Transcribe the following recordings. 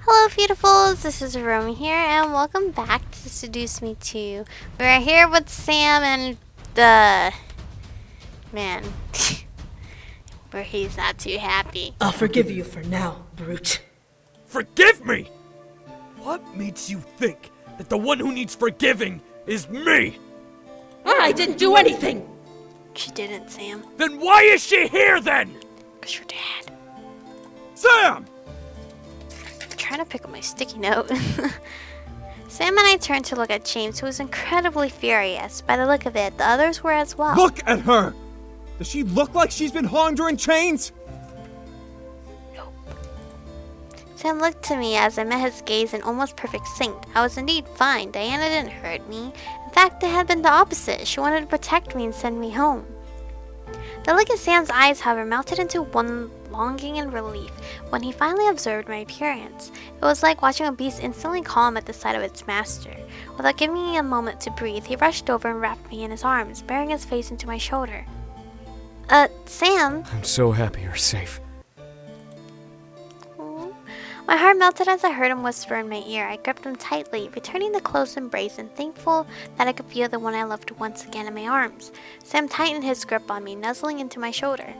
Hello beautifuls, this is Aromie here and welcome back to Seduce Me 2. We're here with Sam and man, where he's not too happy. I'll forgive you for now, brute. Forgive me? What makes you think that the one who needs forgiving is me? I didn't do anything! She didn't, Sam. Then why is she here then? 'Cause your dad. Sam! I'm trying to pick up my sticky note. Sam and I turned to look at James, who was incredibly furious. By the look of it, the others were as well. Look at her! Does she look like she's been hung during chains? Nope. Sam looked to me as I met his gaze in almost perfect sync. I was indeed fine. Diana didn't hurt me. In fact, it had been the opposite. She wanted to protect me and send me home. The look in Sam's eyes, however, melted into one longing and relief when he finally observed my appearance. It was like watching a beast instantly calm at the sight of its master. Without giving me a moment to breathe, he rushed over and wrapped me in his arms, burying his face into my shoulder. Sam? I'm so happy you're safe. My heart melted as I heard him whisper in my ear. I gripped him tightly, returning the close embrace and thankful that I could feel the one I loved once again in my arms. Sam tightened his grip on me, nuzzling into my shoulder.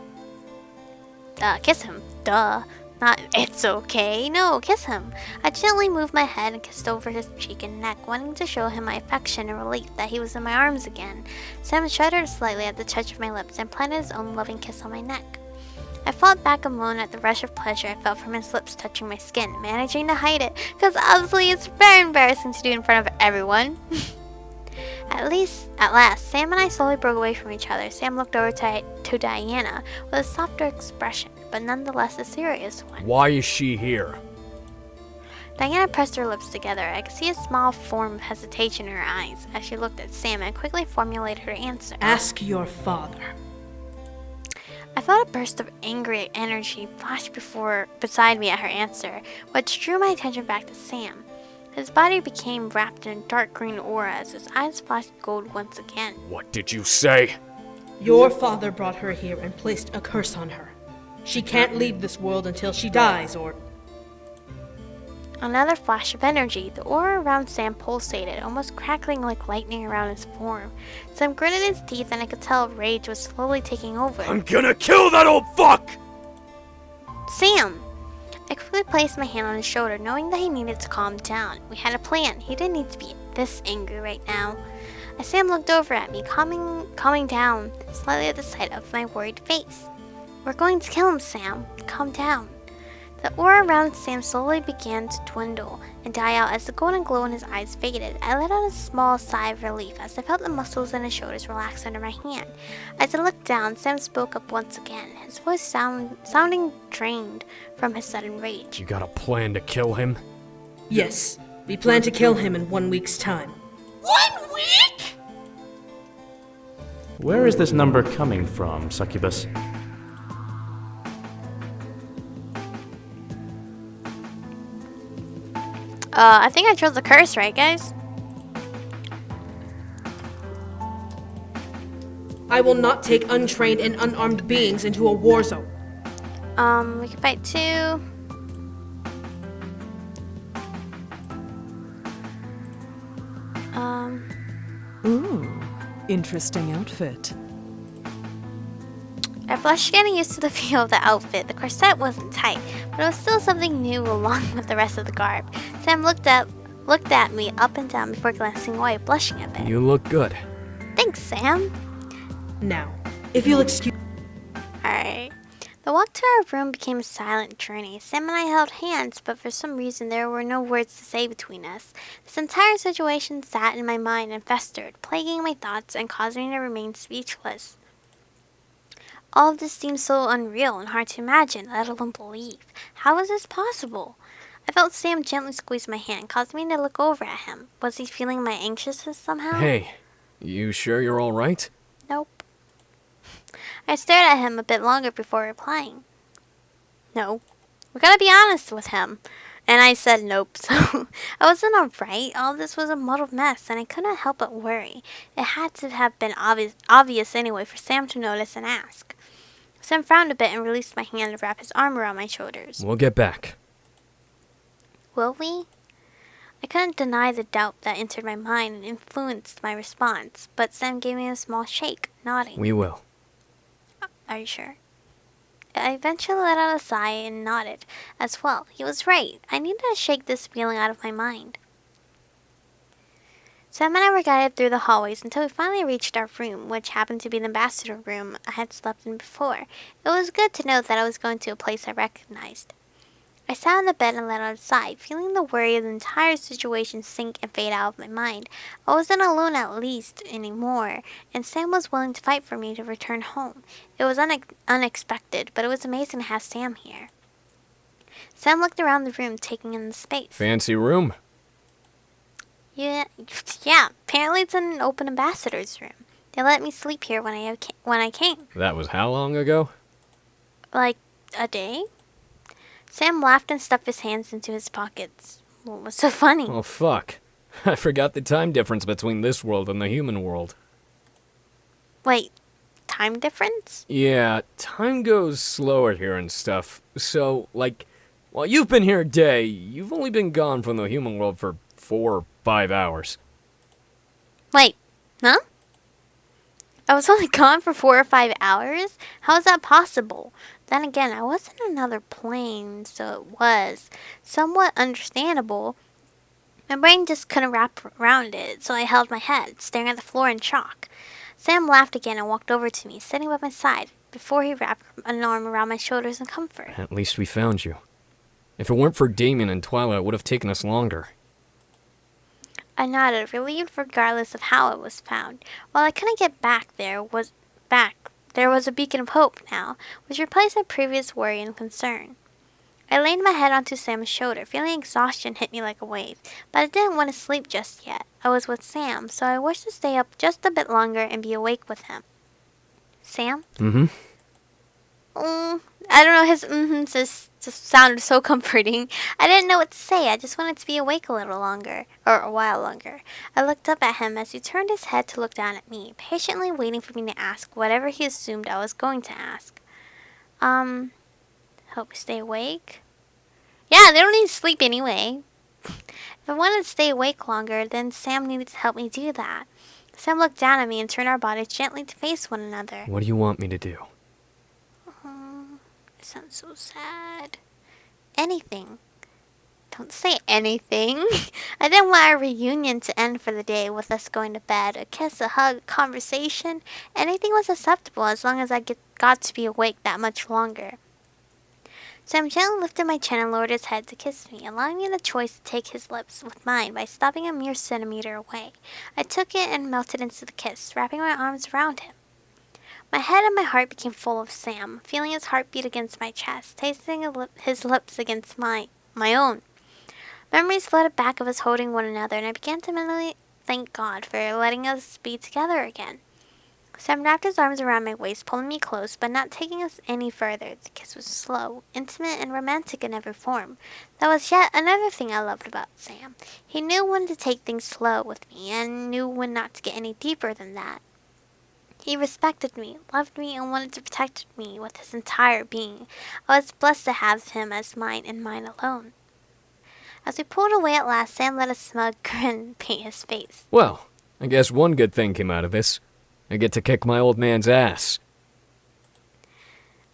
Kiss him. Duh. Not, it's okay. No, kiss him. I gently moved my head and kissed over his cheek and neck, wanting to show him my affection and relief that he was in my arms again. Sam shuddered slightly at the touch of my lips and planted his own loving kiss on my neck. I fought back a moan at the rush of pleasure I felt from his lips touching my skin, managing to hide it, because obviously it's very embarrassing to do in front of everyone. At last, Sam and I slowly broke away from each other. Sam looked over to Diana with a softer expression, but nonetheless a serious one. Why is she here? Diana pressed her lips together. I could see a small form of hesitation in her eyes as she looked at Sam and quickly formulated her answer. Ask your father. I felt a burst of angry energy flash beside me at her answer, which drew my attention back to Sam. His body became wrapped in a dark green aura as his eyes flashed gold once again. What did you say? Your father brought her here and placed a curse on her. She can't leave this world until she dies, or... Another flash of energy. The aura around Sam pulsated, almost crackling like lightning around his form. Sam gritted his teeth and I could tell rage was slowly taking over. I'm gonna kill that old fuck! Sam! I quickly placed my hand on his shoulder, knowing that he needed to calm down. We had a plan. He didn't need to be this angry right now. As Sam looked over at me, calming down slightly at the sight of my worried face. We're going to kill him, Sam. Calm down. The aura around Sam slowly began to dwindle and die out as the golden glow in his eyes faded. I let out a small sigh of relief as I felt the muscles in his shoulders relax under my hand. As I looked down, Sam spoke up once again, his voice sounding drained from his sudden rage. You got a plan to kill him? Yes, we plan to kill him in 1 week's time. 1 week? Where is this number coming from, Succubus? I think I chose the curse, right, guys? I will not take untrained and unarmed beings into a war zone. We can fight 2. Ooh, interesting outfit. I blushed, getting used to the feel of the outfit. The corset wasn't tight, but it was still something new along with the rest of the garb. Sam looked at me up and down before glancing away, blushing a bit. You look good. Thanks, Sam. Now, if you'll excuse... Alright. The walk to our room became a silent journey. Sam and I held hands, but for some reason there were no words to say between us. This entire situation sat in my mind and festered, plaguing my thoughts and causing me to remain speechless. All of this seemed so unreal and hard to imagine, let alone believe. How was this possible? I felt Sam gently squeeze my hand, causing me to look over at him. Was he feeling my anxiousness somehow? Hey, you sure you're alright? Nope. I stared at him a bit longer before replying. No. We gotta be honest with him. And I said nope, so I wasn't alright. All this was a muddled mess, and I couldn't help but worry. It had to have been obvious anyway for Sam to notice and ask. Sam frowned a bit and released my hand to wrap his arm around my shoulders. We'll get back. Will we? I couldn't deny the doubt that entered my mind and influenced my response, but Sam gave me a small shake, nodding. We will. Are you sure? I eventually let out a sigh and nodded as well. He was right. I needed to shake this feeling out of my mind. Sam and I were guided through the hallways until we finally reached our room, which happened to be the ambassador room I had slept in before. It was good to know that I was going to a place I recognized. I sat on the bed and let out a sigh, feeling the worry of the entire situation sink and fade out of my mind. I wasn't alone at least anymore, and Sam was willing to fight for me to return home. It was unexpected, but it was amazing to have Sam here. Sam looked around the room, taking in the space. Fancy room? Yeah, apparently it's an open ambassador's room. They let me sleep here when I came. That was how long ago? Like, a day? Sam laughed and stuffed his hands into his pockets. What was so funny? Oh, fuck. I forgot the time difference between this world and the human world. Wait, time difference? Yeah, time goes slower here and stuff. So, like, while you've been here a day, you've only been gone from the human world for 4 or 5 hours. Wait, huh? I was only gone for 4 or 5 hours? How is that possible? Then again, I was in another plane, so it was somewhat understandable. My brain just couldn't wrap around it, so I held my head, staring at the floor in shock. Sam laughed again and walked over to me, sitting by my side, before he wrapped an arm around my shoulders in comfort. At least we found you. If it weren't for Damien and Twilight, it would have taken us longer. I nodded, relieved regardless of how it was found. While I couldn't get back, there was a beacon of hope now, which replaced my previous worry and concern. I laid my head onto Sam's shoulder, feeling exhaustion hit me like a wave, but I didn't want to sleep just yet. I was with Sam, so I wished to stay up just a bit longer and be awake with him. Sam? Mm-hmm. I don't know, his just sounded so comforting. I didn't know what to say. I just wanted to be awake a little longer, or a while longer. I looked up at him as he turned his head to look down at me, patiently waiting for me to ask whatever he assumed I was going to ask. Help me stay awake? Yeah, they don't need to sleep anyway. If I wanted to stay awake longer, then Sam needed to help me do that. Sam looked down at me and turned our bodies gently to face one another. What do you want me to do? It sounds so sad. Anything. Don't say anything. I didn't want our reunion to end for the day with us going to bed. A kiss, a hug, a conversation. Anything was acceptable as long as I got to be awake that much longer. Sam gently lifted my chin and lowered his head to kiss me, allowing me the choice to take his lips with mine by stopping a mere centimeter away. I took it and melted into the kiss, wrapping my arms around him. My head and my heart became full of Sam, feeling his heartbeat against my chest, tasting his lips against my own. Memories flooded back of us holding one another, and I began to mentally thank God for letting us be together again. Sam wrapped his arms around my waist, pulling me close, but not taking us any further. The kiss was slow, intimate, and romantic in every form. That was yet another thing I loved about Sam. He knew when to take things slow with me, and knew when not to get any deeper than that. He respected me, loved me, and wanted to protect me with his entire being. I was blessed to have him as mine and mine alone. As we pulled away at last, Sam let a smug grin paint his face. Well, I guess one good thing came out of this. I get to kick my old man's ass.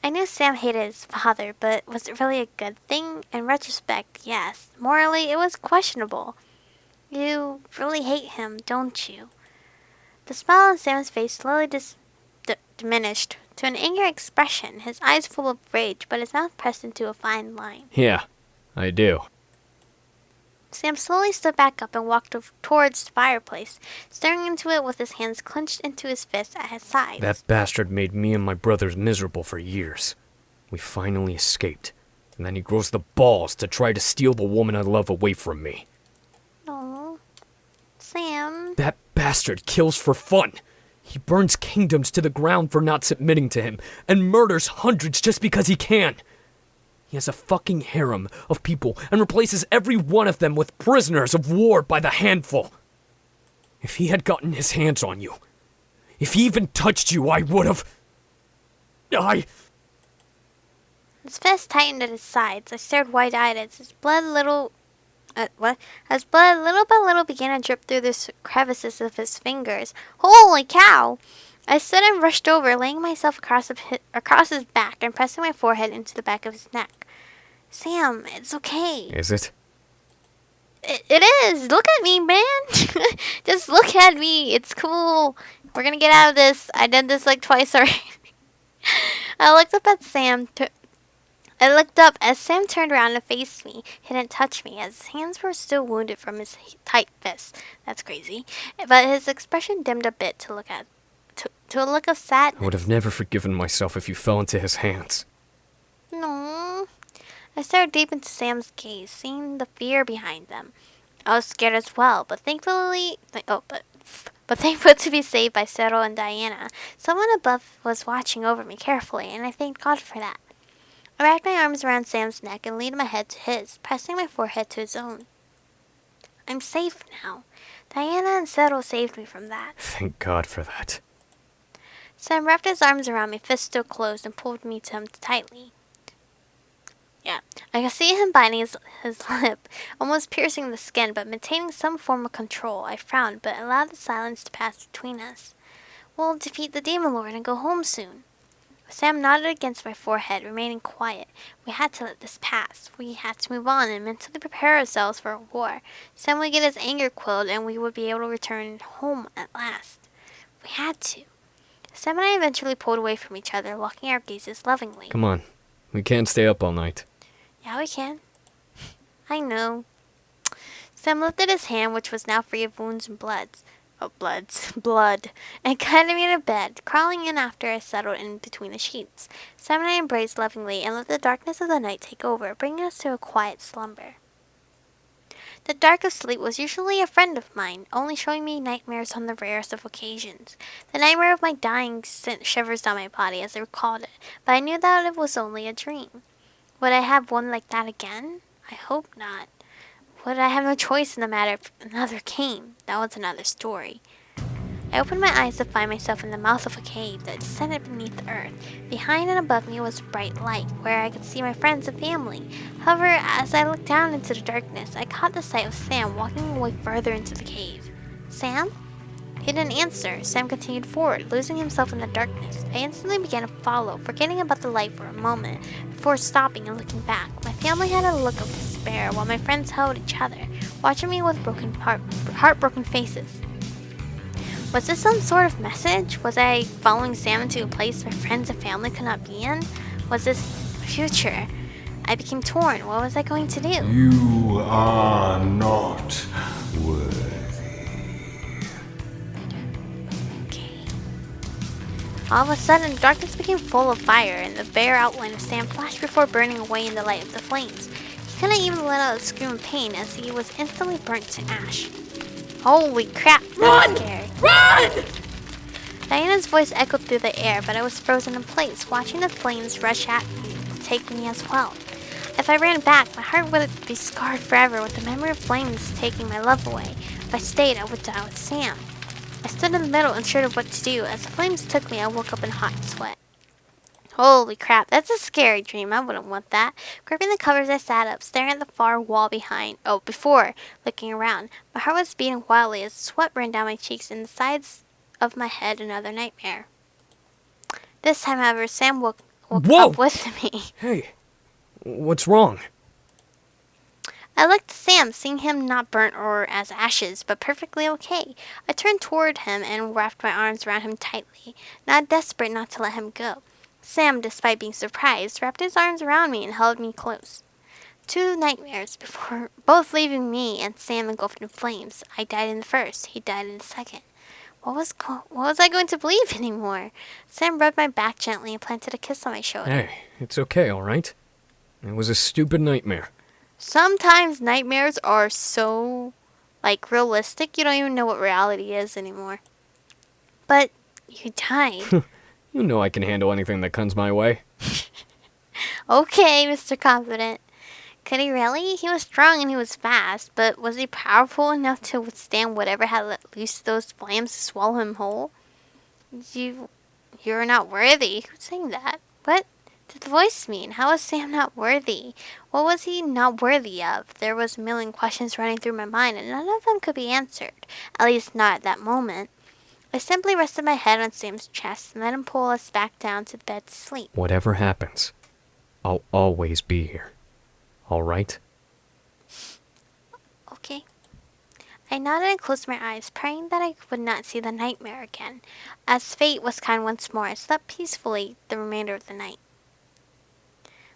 I knew Sam hated his father, but was it really a good thing? In retrospect, yes. Morally, it was questionable. You really hate him, don't you? The smile on Sam's face slowly diminished to an angry expression, his eyes full of rage, but his mouth pressed into a fine line. Yeah, I do. Sam slowly stood back up and walked towards the fireplace, staring into it with his hands clenched into his fists at his sides. That bastard made me and my brothers miserable for years. We finally escaped, and then he grows the balls to try to steal the woman I love away from me. Oh, Sam. That bastard kills for fun. He burns kingdoms to the ground for not submitting to him, and murders hundreds just because he can. He has a fucking harem of people and replaces every one of them with prisoners of war by the handful. If he had gotten his hands on you, if he even touched you, I would've... His fist tightened at his sides. I stared wide-eyed as his blood what? As blood little by little began to drip through the crevices of his fingers. Holy cow! I stood and rushed over, laying myself across his back and pressing my forehead into the back of his neck. Sam, it's okay. Is it? It is. Look at me, man. Just look at me. It's cool. We're gonna get out of this. I did this like twice already. I looked up as Sam turned around and faced me. He didn't touch me, as his hands were still wounded from his tight fists. That's crazy. But his expression dimmed a bit to a look of sadness. I would have never forgiven myself if you fell into his hands. No. I stared deep into Sam's gaze, seeing the fear behind them. I was scared as well, but thankful to be saved by Cyril and Diana. Someone above was watching over me carefully, and I thanked God for that. I wrapped my arms around Sam's neck and leaned my head to his, pressing my forehead to his own. I'm safe now. Diana and Cyril saved me from that. Thank God for that. Sam wrapped his arms around me, fist still closed, and pulled me to him tightly. Yeah, I could see him biting his lip, almost piercing the skin, but maintaining some form of control. I frowned, but allowed the silence to pass between us. We'll defeat the Demon Lord and go home soon. Sam nodded against my forehead, remaining quiet. We had to let this pass. We had to move on and mentally prepare ourselves for a war. Sam would get his anger quelled, and we would be able to return home at last. We had to. Sam and I eventually pulled away from each other, locking our gazes lovingly. Come on. We can't stay up all night. Yeah, we can. I know. Sam lifted his hand, which was now free of wounds and blood, and guided me to bed, crawling in after I settled in between the sheets. Sam and I embraced lovingly and let the darkness of the night take over, bringing us to a quiet slumber. The dark of sleep was usually a friend of mine, only showing me nightmares on the rarest of occasions. The nightmare of my dying sent shivers down my body as I recalled it, but I knew that it was only a dream. Would I have one like that again? I hope not. Would I have no choice in the matter if another came? That was another story. I opened my eyes to find myself in the mouth of a cave that descended beneath the earth. Behind and above me was a bright light, where I could see my friends and family. However, as I looked down into the darkness, I caught the sight of Sam walking away further into the cave. Sam? He didn't answer. Sam continued forward, losing himself in the darkness. I instantly began to follow, forgetting about the light for a moment, before stopping and looking back. My family had a look of despair, while my friends held each other, watching me with heartbroken faces. Was this some sort of message? Was I following Sam into a place my friends and family could not be in? Was this the future? I became torn. What was I going to do? You are not worthy. All of a sudden, the darkness became full of fire, and the bare outline of Sam flashed before burning away in the light of the flames. He couldn't even let out a scream of pain, as he was instantly burnt to ash. Holy crap, that was scary. Run! Diana's voice echoed through the air, but I was frozen in place, watching the flames rush at me to take me as well. If I ran back, my heart would be scarred forever with the memory of flames taking my love away. If I stayed, I would die with Sam. I stood in the middle, unsure of what to do. As the flames took me, I woke up in hot sweat. Holy crap, that's a scary dream. I wouldn't want that. Gripping the covers, I sat up, staring at the far wall before looking around. My heart was beating wildly as sweat ran down my cheeks and the sides of my head. Another nightmare. This time, however, Sam woke Whoa! up with me. Hey, what's wrong? I looked at Sam, seeing him not burnt or as ashes, but perfectly okay. I turned toward him and wrapped my arms around him tightly, not desperate not to let him go. Sam, despite being surprised, wrapped his arms around me and held me close. 2 nightmares before, both leaving me and Sam engulfed in flames. I died in the first, he died in the second. What was I going to believe anymore? Sam rubbed my back gently and planted a kiss on my shoulder. Hey, it's okay, alright? It was a stupid nightmare. Sometimes nightmares are so, realistic, you don't even know what reality is anymore. But you died. You know I can handle anything that comes my way. Okay, Mr. Confident. Could he really? He was strong and he was fast, but was he powerful enough to withstand whatever had let loose those flames to swallow him whole? You're not worthy. Who's saying that? What? did the voice mean? How was Sam not worthy? What was he not worthy of? There was a million questions running through my mind, and none of them could be answered. At least not at that moment. I simply rested my head on Sam's chest and let him pull us back down to the bed to sleep. Whatever happens, I'll always be here. All right? Okay. I nodded and closed my eyes, praying that I would not see the nightmare again. As fate was kind once more, I slept peacefully the remainder of the night.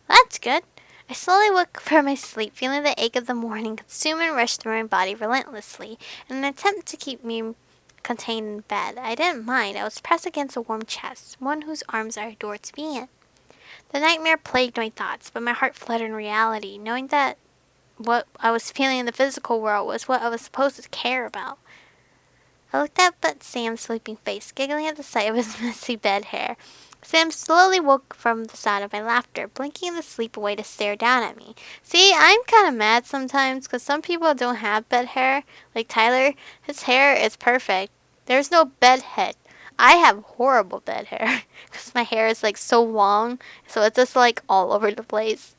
Well, that's good. I slowly woke from my sleep, feeling the ache of the morning consume and rush through my body relentlessly, in an attempt to keep me contained in bed. I didn't mind. I was pressed against a warm chest, one whose arms I adored to be in. The nightmare plagued my thoughts, but my heart fled in reality, knowing that what I was feeling in the physical world was what I was supposed to care about. I looked up at Sam's sleeping face, giggling at the sight of his messy bed hair. Sam slowly woke from the sound of my laughter, blinking in the sleep away to stare down at me. See, I'm kind of mad sometimes, because some people don't have bed hair. Like Tyler, his hair is perfect. There's no bed head. I have horrible bed hair, because my hair is like so long, so it's just like all over the place.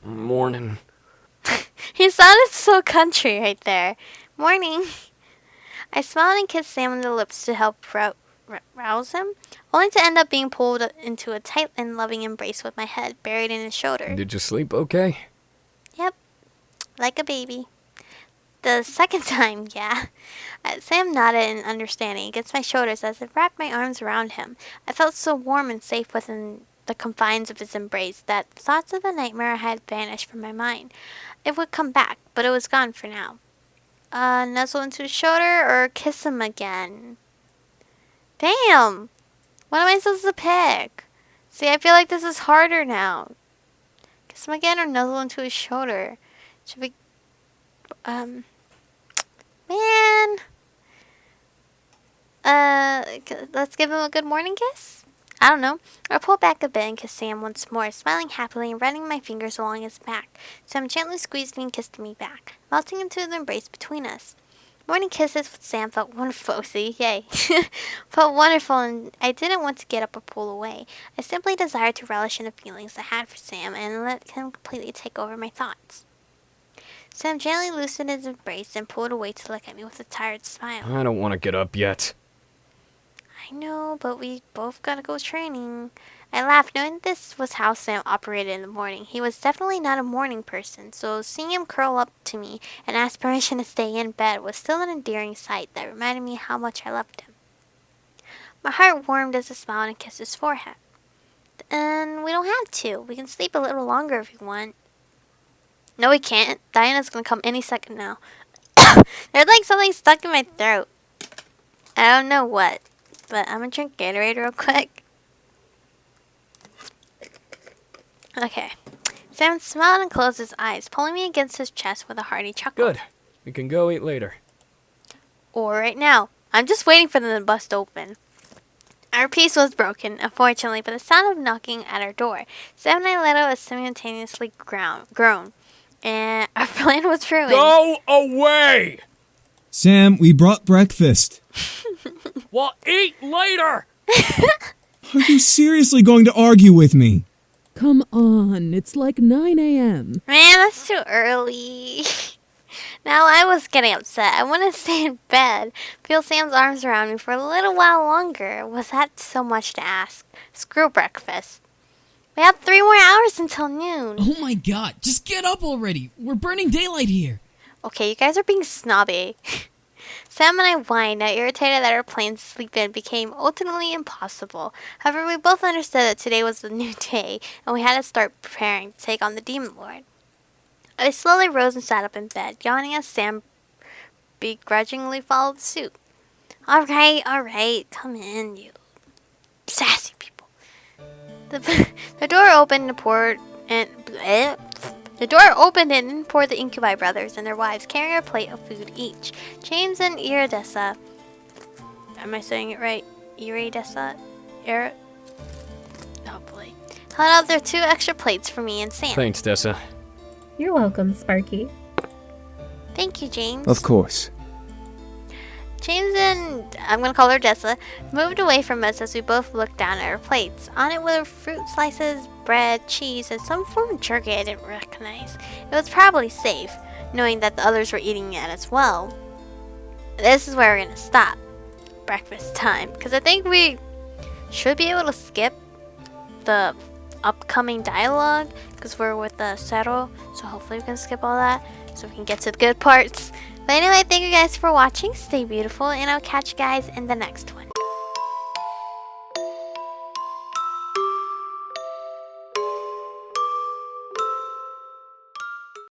Morning. He sounded so country right there. Morning. I smiled and kissed Sam on the lips to help rouse him, only to end up being pulled into a tight and loving embrace with my head buried in his shoulder. Did you sleep okay? Yep, like a baby. The second time, yeah. Sam nodded in understanding against my shoulders as I wrapped my arms around him. I felt so warm and safe within the confines of his embrace that thoughts of the nightmare had vanished from my mind. It would come back, but it was gone for now. Nuzzle into his shoulder or kiss him again? Damn! What am I supposed to pick? See, I feel like this is harder now. Kiss him again or nuzzle into his shoulder? Should we... Man... let's give him a good morning kiss? I don't know. I pulled back a bit and kissed Sam once more, smiling happily and running my fingers along his back. Sam gently squeezed me and kissed me back, melting into the embrace between us. Morning kisses with Sam felt wonderful. See, yay. Felt wonderful, and I didn't want to get up or pull away. I simply desired to relish in the feelings I had for Sam and let him completely take over my thoughts. Sam gently loosened his embrace and pulled away to look at me with a tired smile. I don't want to get up yet. I know, but we both gotta go training. I laughed, knowing this was how Sam operated in the morning. He was definitely not a morning person, so seeing him curl up to me and ask permission to stay in bed was still an endearing sight that reminded me how much I loved him. My heart warmed as I smiled and kissed his forehead. And we don't have to. We can sleep a little longer if you want. No, we can't. Diana's gonna come any second now. There's like something stuck in my throat. I don't know what, but I'm gonna drink Gatorade real quick. Okay. Sam smiled and closed his eyes, pulling me against his chest with a hearty chuckle. Good. We can go eat later. Or right now. I'm just waiting for them to bust open. Our peace was broken, unfortunately, by the sound of knocking at our door. Sam and I let out a simultaneously groan, and our plan was ruined. Go away! Sam, we brought breakfast. Well, eat later! Are you seriously going to argue with me? Come on, it's like 9 a.m. Man, that's too early. Now I was getting upset. I wanted to stay in bed, feel Sam's arms around me for a little while longer. Was that so much to ask? Screw breakfast. We have 3 more hours until noon. Oh my god, just get up already. We're burning daylight here. Okay, you guys are being snobby. Sam and I whined, now irritated that our plans to sleep in became ultimately impossible. However, we both understood that today was a new day, and we had to start preparing to take on the Demon Lord. I slowly rose and sat up in bed, yawning as Sam begrudgingly followed suit. Alright, come in, you sassy people. The door opened and poured the Incubi brothers and their wives, carrying a plate of food each. James and Iridessa, am I saying it right? Iridessa? Hopefully. Held out their 2 extra plates for me and Sam. Thanks, Dessa. You're welcome, Sparky. Thank you, James. Of course. James and, I'm gonna call her Jessa, moved away from us as we both looked down at our plates. On it were fruit slices, bread, cheese, and some form of jerky I didn't recognize. It was probably safe, knowing that the others were eating it as well. This is where we're gonna stop. Breakfast time. Because I think we should be able to skip the upcoming dialogue because we're with the Settle. So hopefully we can skip all that so we can get to the good parts. But anyway, thank you guys for watching. Stay beautiful, and I'll catch you guys in the next one.